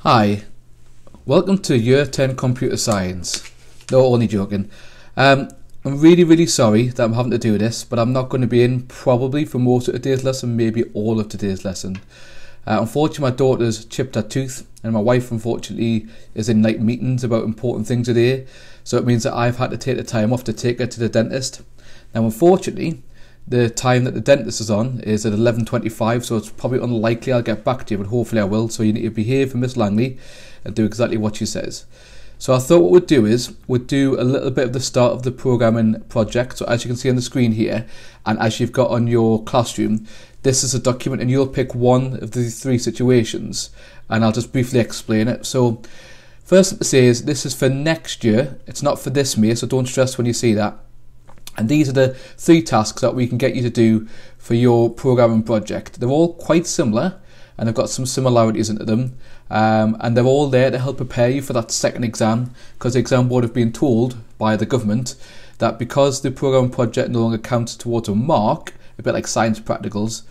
Hi, welcome to Year 10 Computer Science. No, only joking. I'm really sorry that I'm having to do this, but I'm not going to be in probably for most of today's lesson, maybe all of today's lesson. Unfortunately, my daughter's chipped her tooth, and my wife unfortunately is in night meetings about important things today, so it means that I've had to take the time off to take her to the dentist. Now unfortunately, the time that the dentist is on is at 11:25, so it's probably unlikely I'll get back to you, but hopefully I will. So you need to behave for Miss Langley and do exactly what she says. So I thought what we'd do is we'd do a little bit of the start of the programming project. So as you can see on the screen here, and as you've got on your classroom, this is a document and you'll pick one of the three situations and I'll just briefly explain it. So first thing to say is this is for next year, it's not for this May, so don't stress when you see that. And these are the three tasks that we can get you to do for your programming project. They're all quite similar and they've got some similarities into them, and they're all there to help prepare you for that second exam, because the exam board have been told by the government that because the programming project no longer counts towards a mark, a bit like science practicals,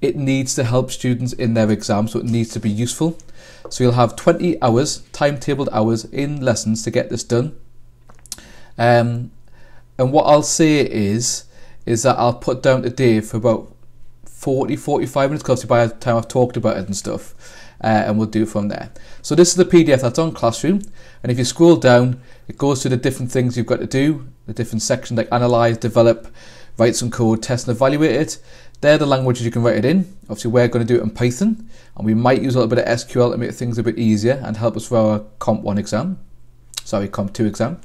it needs to help students in their exam, so it needs to be useful. So you'll have 20 hours, timetabled hours in lessons to get this done. And what I'll say is that I'll put down today for about 40-45 minutes, because by the time I've talked about it and stuff, and we'll do it from there. So this is the PDF that's on Classroom, and if you scroll down, it goes through the different things you've got to do, the different sections like analyse, develop, write some code, test and evaluate it. They're the languages you can write it in. Obviously we're going to do it in Python, and we might use a little bit of SQL to make things a bit easier and help us for our Comp 2 exam.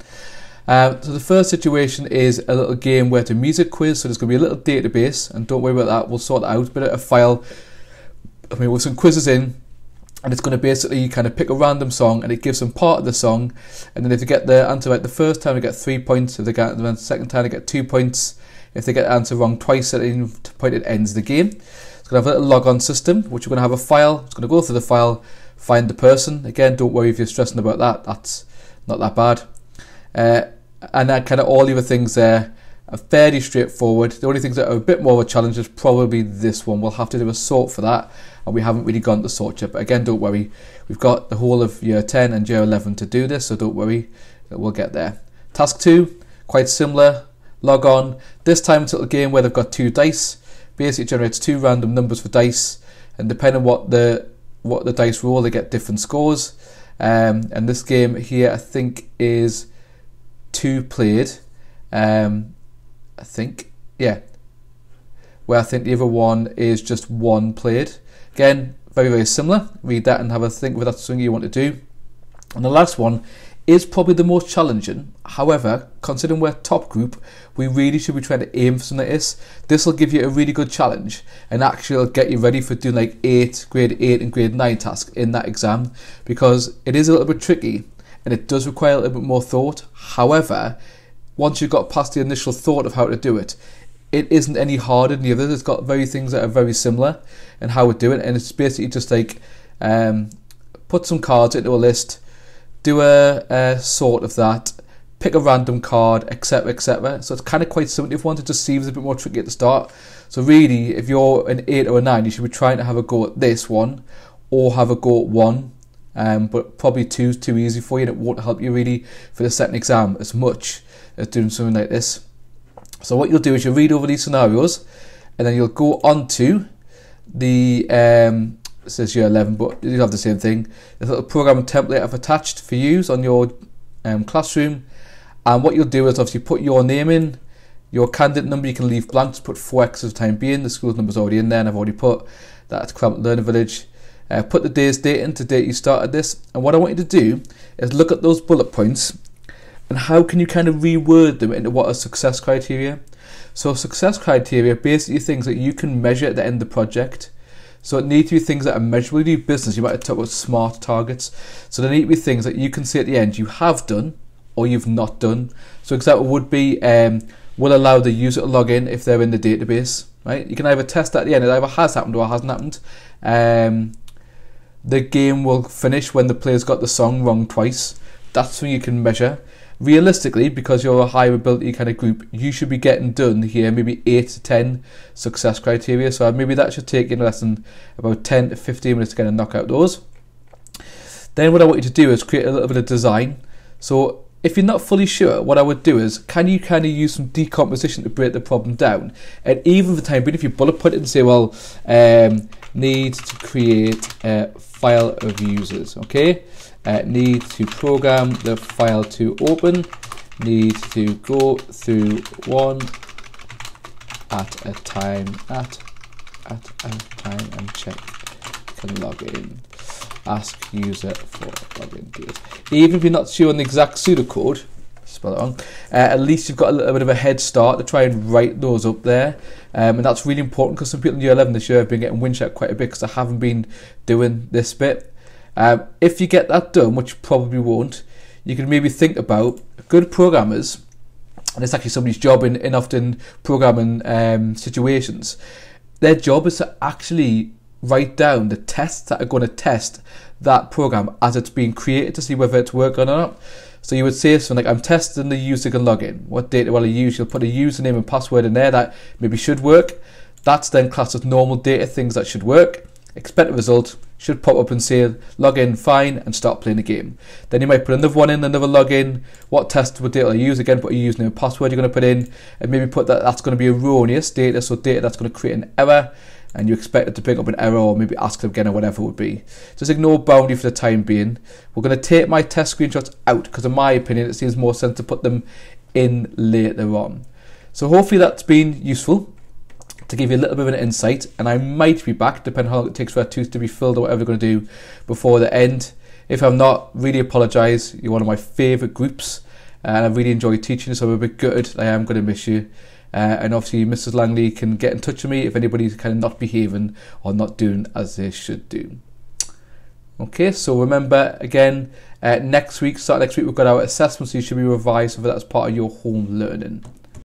So the first situation is a little game where it's a music quiz, so there's going to be a little database, and don't worry about that, we'll sort it out, but a file, with some quizzes in, and it's going to basically kind of pick a random song and it gives them part of the song, and then if they get the answer right the first time they get 3 points, if they get the second time they get 2 points, if they get the answer wrong twice at any point it ends the game. It's going to have a little log-on system, which we're going to have a file, it's going to go through the file, find the person, again don't worry if you're stressing about that, that's not that bad. And that kind of all the other things there are fairly straightforward. The only things that are a bit more of a challenge is probably this one. We'll have to do a sort for that, and we haven't really gone to sort yet. But again, don't worry. We've got the whole of Year 10 and Year 11 to do this, so don't worry. We'll get there. Task 2, quite similar. Log on. This time it's a little game where they've got 2 dice. Basically, it generates 2 random numbers for dice, and depending on what the dice roll, they get different scores. And this game here, I think, is 2 played, I think, yeah, where I think the other one is just 1 played. Again, very similar. Read that and have a think if that's something you want to do. And the last one is probably the most challenging. However, considering we're top group, we really should be trying to aim for something like this. This will give you a really good challenge and actually will get you ready for doing like grade 8 and grade 9 tasks in that exam, because it is a little bit tricky and it does require a little bit more thought. However, once you've got past the initial thought of how to do it, it isn't any harder than the others. It's got things that are very similar in how we do it, and it's basically just like put some cards into a list, do a sort of that, pick a random card, etc. So it's kind of quite simple. If you want to just see it's a bit more tricky at the start. So really, if you're an 8 or a 9, you should be trying to have a go at this one, or have a go at 1. But probably 2 is too easy for you, and it won't help you really for the second exam as much as doing something like this. So what you'll do is you'll read over these scenarios, and then you'll go on to the it says Year 11, but you have the same thing. There's a little programming template I've attached for use on your classroom, and what you'll do is obviously put your name in, your candidate number you can leave blank, just put 4x for the time being. The school's number's already in there, and I've already put that at Crampton Learning Village. Put the day's date in to date you started this, and what I want you to do is look at those bullet points and how can you kind of reword them into what are success criteria. So success criteria are basically things that you can measure at the end of the project. So it needs to be things that are measurable. You do business, you might have talked about SMART targets. So there need to be things that you can say at the end you have done or you've not done. So example would be will allow the user to log in if they're in the database. Right? You can either test that at the end, it either has happened or hasn't happened. The game will finish when the player's got the song wrong twice. That's when you can measure. Realistically, because you're a higher ability kind of group, you should be getting done here maybe 8 to 10 success criteria. So maybe that should take you less than about 10 to 15 minutes to kind of knock out those. Then what I want you to do is create a little bit of design. So if you're not fully sure, what I would do is, can you kind of use some decomposition to break the problem down? And even for the time being, if you bullet point it and say, well, need to create a file of users, okay? Need to program the file to open, need to go through one at a time, and check can log in. Ask user for login details. Even if you're not sure on the exact pseudocode, spell it wrong, at least you've got a little bit of a head start to try and write those up there. And that's really important because some people in year 11 this year have been getting Windcheck quite a bit because they haven't been doing this bit. If you get that done, which you probably won't, you can maybe think about good programmers, and it's actually somebody's job in often programming situations. Their job is to actually write down the tests that are going to test that program as it's being created to see whether it's working or not. So you would say something like, I'm testing the user can log in. What data will I use? You'll put a username and password in there that maybe should work. That's then classed as normal data, things that should work. Expect a result, should pop up and say log in fine and start playing the game. Then you might put another one in, another login. What test would data I use? Again, put a username and password you're going to put in, and maybe put that's going to be erroneous data, so data that's going to create an error, and you expect it to pick up an error or maybe ask them again or whatever it would be. Just ignore boundary for the time being. We're going to take my test screenshots out because in my opinion it seems more sense to put them in later on. So hopefully that's been useful to give you a little bit of an insight, and I might be back depending on how long it takes for that tooth to be filled or whatever we're going to do before the end. If I'm not, really apologise. You're one of my favourite groups and I really enjoy teaching, so I'm a bit gutted. I am going to miss you. And obviously Mrs. Langley can get in touch with me if anybody's kind of not behaving or not doing as they should do. Okay, so remember again, starting next week we've got our assessment, so you should be revised, so that's part of your home learning.